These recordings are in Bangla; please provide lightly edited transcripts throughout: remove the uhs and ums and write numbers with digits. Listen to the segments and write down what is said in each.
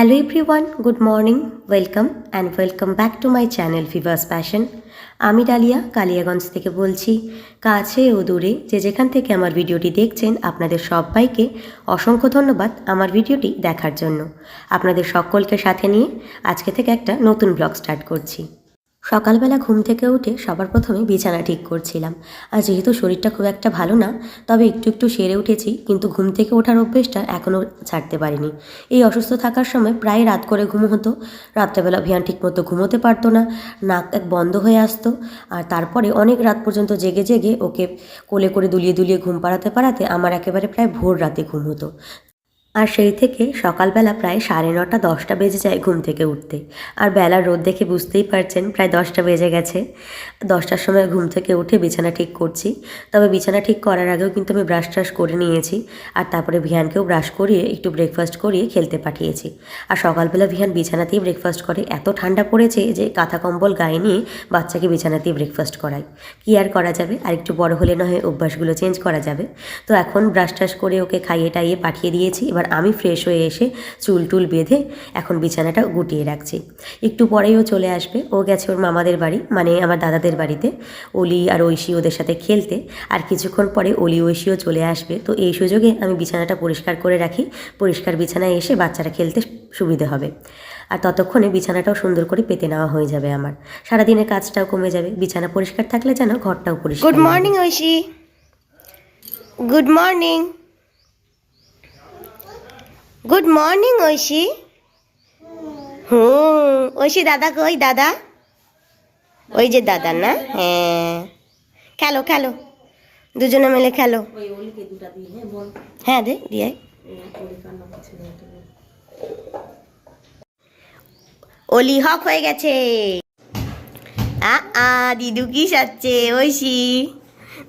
Hello everyone, good morning, welcome back to my channel Viva's Passion. আমি ডালিয়া কালিয়াগঞ্জ থেকে বলছি। কাছে ও দূরে যে যেখান থেকে আমার ভিডিওটি দেখছেন আপনাদের সবাইকে অসংখ্য ধন্যবাদ আমার ভিডিওটি দেখার জন্য। আপনাদের সকলকে সাথে নিয়ে আজকে থেকে একটা নতুন ব্লগ স্টার্ট করছি। সকালবেলা ঘুম থেকে উঠে সবার প্রথমে বিছানা ঠিক করছিলাম। আর যেহেতু শরীরটা খুব একটা ভালো না, তবে একটু একটু সেরে উঠেছি, কিন্তু ঘুম থেকে ওঠার অভ্যেসটা এখনও ছাড়তে পারিনি। এই অসুস্থ থাকার সময় প্রায় রাত করে ঘুম হতো। রাত্রেবেলা ভিয়ান ঠিকমতো ঘুমোতে পারতো না, নাক এক বন্ধ হয়ে আসতো। আর তারপরে অনেক রাত পর্যন্ত জেগে জেগে ওকে কোলে করে দুলিয়ে দুলিয়ে ঘুম পাড়াতে আমার একেবারে প্রায় ভোর রাতে ঘুম হতো। আর সেই থেকে সকালবেলা প্রায় 9:30 10টা বেজে যায় ঘুম থেকে উঠতে। আর বেলার রোদ দেখে বুঝতেই পারছেন প্রায় 10টা বেজে গেছে। 10টার সময় ঘুম থেকে উঠে বিছানা ঠিক করছি। তবে বিছানা ঠিক করার আগেও কিন্তু আমি ব্রাশ ট্রাশ করে নিয়েছি। আর তারপরে ভিয়ানকেও ব্রাশ করিয়ে একটু ব্রেকফাস্ট করিয়ে খেলতে পাঠিয়েছি। আর সকালবেলা ভিয়ান বিছানাতেই ব্রেকফাস্ট করে। এত ঠান্ডা পড়েছে যে কাঁথা কম্বল গায়ে নিয়ে বাচ্চাকে বিছানাতেই ব্রেকফাস্ট করাই। কী আর করা যাবে, আর একটু বড় হলে না হয় অভ্যাসগুলো চেঞ্জ করা যাবে। তো এখন ব্রাশ ট্রাশ করে ওকে খাইয়ে টাইয়ে পাঠিয়ে দিয়েছি। এবার আমি ফ্রেশ হয়ে এসে চুল টুল বেঁধে এখন বিছানাটা গুটিয়ে রাখছি। একটু পরেই ও চলে আসবে। ও গেছে ওর মামাদের বাড়ি, মানে আমার দাদাদের বাড়িতে, অলি আর ঐশী ওদের সাথে খেলতে। আর কিছুক্ষণ পরে অলি ঐশীও চলে আসবে। তো এই সুযোগে আমি বিছানাটা পরিষ্কার করে রাখি। পরিষ্কার বিছানায় এসে বাচ্চারা খেলতে সুবিধে হবে। আর ততক্ষণে বিছানাটাও সুন্দর করে পেতে নেওয়া হয়ে যাবে আমার। সারাদিনের কাজটাও কমে যাবে। বিছানা পরিষ্কার থাকলে যেন ঘরটাও পরিষ্কার। Good morning Aishi, good morning, good morning Aishi. Aishi দাদা কই? দাদা ওই যে দাদা না? হ্যাঁ, খেলো খেলো, দুজনে মিলে খেলো। হ্যাঁ দে দিয়ে। অলি হক হয়ে গেছে। দিদু কি সাজছে ঐশী?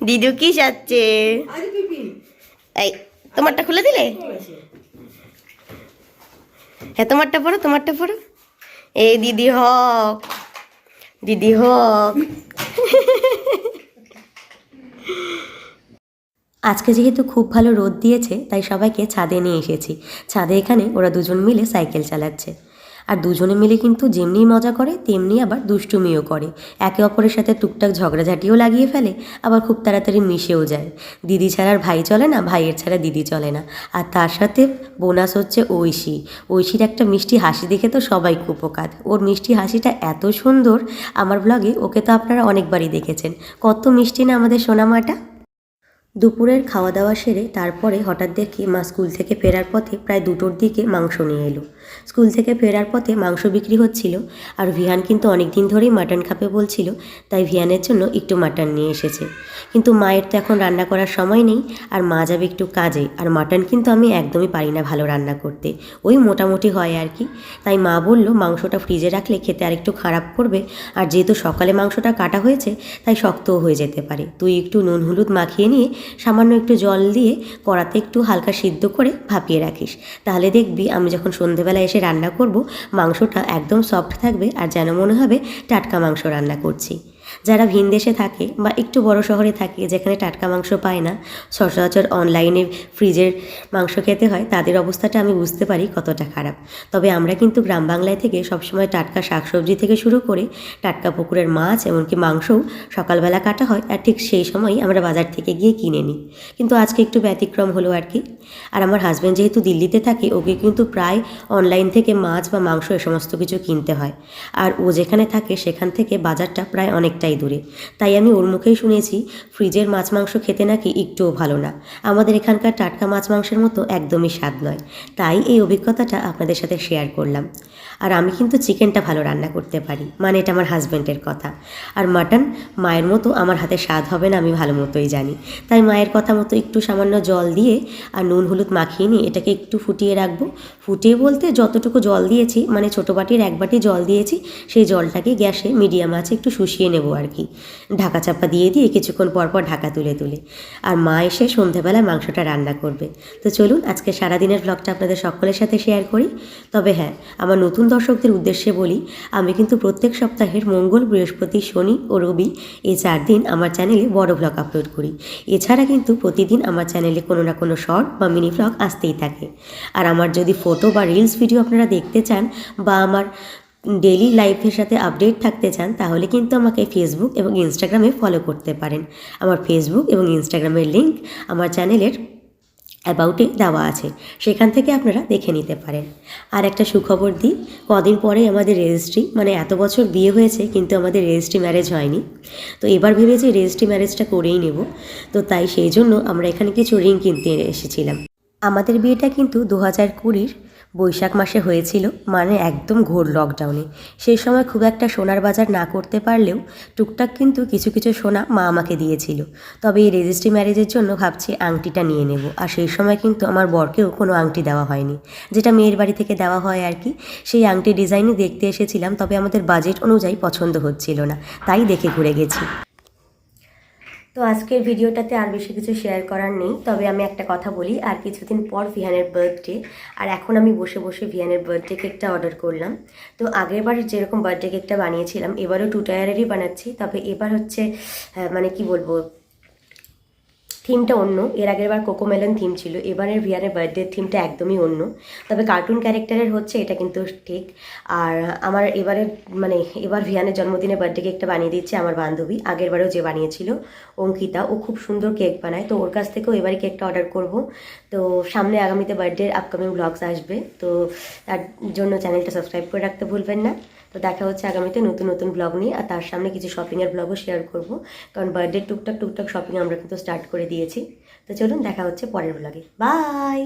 দিদু কি সাজছে? এই তোমারটা খুলে দিলে? হ্যাঁ, তোমারটা পড়ো, তোমারটা পড়ো। এই দিদি হক, দিদি হক। আজকে যেহেতু খুব ভালো রোদ দিয়েছে, তাই সবাইকে ছাদে নিয়ে এসেছি। ছাদে এখানে ওরা দুজন মিলে সাইকেল চালাচ্ছে। আর দুজনে মিলে কিন্তু যেমনি মজা করে তেমনি আবার দুষ্টুমিও করে। একে অপরের সাথে টুকটাক ঝগড়াঝাটিও লাগিয়ে ফেলে, আবার খুব তাড়াতাড়ি মিশেও যায়। দিদি ছাড়া আর ভাই চলে না, ভাইয়ের ছাড়া দিদি চলে না। আর তার সাথে বোনাস হচ্ছে ঐশী। ঐশীর একটা মিষ্টি হাসি দেখে তো সবাই কুপোকাত। ওর মিষ্টি হাসিটা এত সুন্দর। আমার ব্লগে ওকে তো আপনারা অনেকবারই দেখেছেন। কত মিষ্টি না আমাদের সোনামাটা। দুপুরের খাওয়া দাওয়া সেরে তারপরে হঠাৎ দেখি মা স্কুল থেকে ফেরার পথে প্রায় 2টোর দিকে মাংস নিয়ে এলো। স্কুল থেকে ফেরার পথে মাংস বিক্রি হচ্ছিল। আর ভিয়ান কিন্তু অনেক দিন ধরেই মাটন খাবে বলছিল, তাই ভিয়ানের জন্য একটু মাটন নিয়ে এসেছে। কিন্তু মায়ের তো এখন রান্না করার সময় নেই, আর মা যাবে একটু কাজে। আর মাটন কিন্তু আমি একদমই পারি না ভালো রান্না করতে, ওই মোটামুটি হয় আর কি। তাই মা বলল মাংসটা ফ্রিজে রাখলে খেতে আর একটু খারাপ করবে, আর যেহেতু সকালে মাংসটা কাটা হয়েছে তাই শক্তও হয়ে যেতে পারে। তুই একটু নুন হলুদ মাখিয়ে নিয়ে সামান্য একটু জল দিয়ে কড়াতে একটু হালকা সিদ্ধ করে ভাপিয়ে রাখিস। তাহলে দেখবি আমি যখন সন্ধেবেলা এসে রান্না করব, মাংসটা একদম সফট থাকবে, আর যেন মনে হবে টাটকা মাংস রান্না করছি। যারা ভিন দেশে থাকে বা একটু বড় শহরে থাকে, যেখানে টাটকা মাংস পায় না, সচরাচর অনলাইনে ফ্রিজের মাংস খেতে হয়, তাদের অবস্থাটা আমি বুঝতে পারি কতটা খারাপ। তবে আমরা কিন্তু গ্রাম বাংলায় থেকে সবসময় টাটকা শাকসবজি থেকে শুরু করে টাটকা পুকুরের মাছ, এমনকি মাংসও সকালবেলা কাটা হয়, আর ঠিক সেই সময়ই আমরা বাজার থেকে গিয়ে কিনে নিই। কিন্তু আজকে একটু ব্যতিক্রম হলো আর কি। আর আমার হাজব্যান্ড যেহেতু দিল্লিতে থাকে, ওকে কিন্তু প্রায় অনলাইন থেকে মাছ বা মাংস এ সমস্ত কিছু কিনতে হয়। আর ও যেখানে থাকে সেখান থেকে বাজারটা প্রায় অনেকটাই দূরে। তাই আমি ওর মুখেই শুনেছি ফ্রিজের মাছ মাংস খেতে নাকি একটুও ভালো না। আমাদের এখানকার টাটকা মাছ মাংসের মতো একদমই স্বাদ নয়। তাই এই অভিজ্ঞতাটা আপনাদের সাথে শেয়ার করলাম। আর আমি কিন্তু চিকেনটা ভালো রান্না করতে পারি, মানে এটা আমার হাজব্যান্ডের কথা। আর মাটন মায়ের মতো আমার হাতে স্বাদ হবে না, আমি ভালো মতোই জানি। তাই মায়ের কথা মতো একটু সামান্য জল দিয়ে আর নুন হলুদ মাখিয়ে নিয়ে এটাকে একটু ফুটিয়ে রাখবো। ফুটিয়ে বলতে যতটুকু জল দিয়েছি, মানে ছোটো বাটির 1 বাটি জল দিয়েছি, সেই জলটাকে গ্যাসে মিডিয়াম আঁচে একটু শুষিয়ে নেব আর কি, ঢাকা চাপা দিয়ে দিয়ে কিছুক্ষণ পর পর ঢাকা তুলে তুলে। আর মা এসে সন্ধ্যাবেলায় মাংসটা রান্না করবে। তো চলুন আজকে সারাদিনের ব্লগটা আপনাদের সকলের সাথে শেয়ার করি। তবে হ্যাঁ, আমার নতুন দর্শকদের উদ্দেশ্যে বলি, আমি কিন্তু প্রত্যেক সপ্তাহের মঙ্গল, বৃহস্পতি, শনি ও রবি এই 4 দিন আমার চ্যানেলে বড় ব্লগ আপলোড করি। এছাড়া কিন্তু প্রতিদিন আমার চ্যানেলে কোনো না কোনো শর্ট বা মিনি ব্লগ আসতেই থাকে। আর আমার যদি ফটো বা রিলস ভিডিও আপনারা দেখতে চান বা আমার ডেইলি লাইফের সাথে আপডেট থাকতে চান, তাহলে কিন্তু আমাকে ফেসবুক এবং ইনস্টাগ্রামে ফলো করতে পারেন। আমার ফেসবুক এবং ইনস্টাগ্রামের লিঙ্ক আমার চ্যানেলের অ্যাবাউটে দেওয়া আছে, সেখান থেকে আপনারা দেখে নিতে পারেন। আর একটা সুখবর দিই, কদিন পরে আমাদের রেজিস্ট্রি, মানে এত বছর বিয়ে হয়েছে কিন্তু আমাদের রেজিস্ট্রি ম্যারেজ হয়নি। তো এবার ভেবেছি রেজিস্ট্রি ম্যারেজটা করেই নেব। তো তাই সেই জন্য আমরা এখানে কিছু রিং কিনতে এসেছিলাম। আমাদের বিয়েটা কিন্তু 2020 বৈশাখ মাসে হয়েছিল, মানে একদম ঘোর লকডাউনে। সেই সময় খুব একটা সোনার বাজার না করতে পারলেও টুকটাক কিন্তু কিছু কিছু সোনা মা আমাকে দিয়েছিল। তবে এই রেজিস্ট্রি ম্যারেজের জন্য ভাবছি আংটিটা নিয়ে নেব। আর সেই সময় কিন্তু আমার বরকেও কোনো আংটি দেওয়া হয়নি, যেটা মেয়ের বাড়ি থেকে দেওয়া হয় আর কি। সেই আংটি ডিজাইনই দেখতে এসেছিলাম, তবে আমাদের বাজেট অনুযায়ী পছন্দ হচ্ছিল না, তাই দেখে ঘুরে গেছি। তো আজকের ভিডিওটাতে আর বেশি কিছু শেয়ার করার নেই, তবে আমি একটা কথা বলি, আর কিছুদিন পর ভিয়ানের বার্থডে। আর এখন আমি বসে বসে ভিয়ানের বার্থডে কেকটা অর্ডার করলাম। তো আগেরবার যেরকম বার্থডে কেকটা বানিয়েছিলাম, এবারও 2 টায়ারেরই বানাচ্ছি। তবে এবার হচ্ছে মানে কি বলবো, থিমটা অন্য। এর আগের বার কোকোমেলন থিম ছিল, এবারের ভিয়ানের বার্থডে থিমটা একদমই অন্য। তবে কার্টুন ক্যারেক্টারের হচ্ছে, এটা কিন্তু ঠিক। আর আমার এবার ভিয়ানের জন্মদিনে বার্থডে কেকটা বানিয়ে দিচ্ছে আমার বান্ধবী, আগের বারেও যে বানিয়েছিল অঙ্কিতা, ও খুব সুন্দর কেক বানায়। তো ওর কাছ থেকেও এবারে কেকটা অর্ডার করব। তো সামনে আগামীতে বার্থডের আপকামিং ব্লগস আসবে, তো তার জন্য চ্যানেলটা সাবস্ক্রাইব করে রাখতে ভুলবেন না। তো দেখা হচ্ছে আগামীতে নতুন নতুন ব্লগ নিয়ে। আর তার সামনে কিছু শপিংয়ের ব্লগও শেয়ার করব, কারণ বার্থডে টুকটাক শপিং আমরা কিন্তু স্টার্ট করে দিয়েছি। তো চলুন দেখা হচ্ছে পরের ব্লগে। বাই।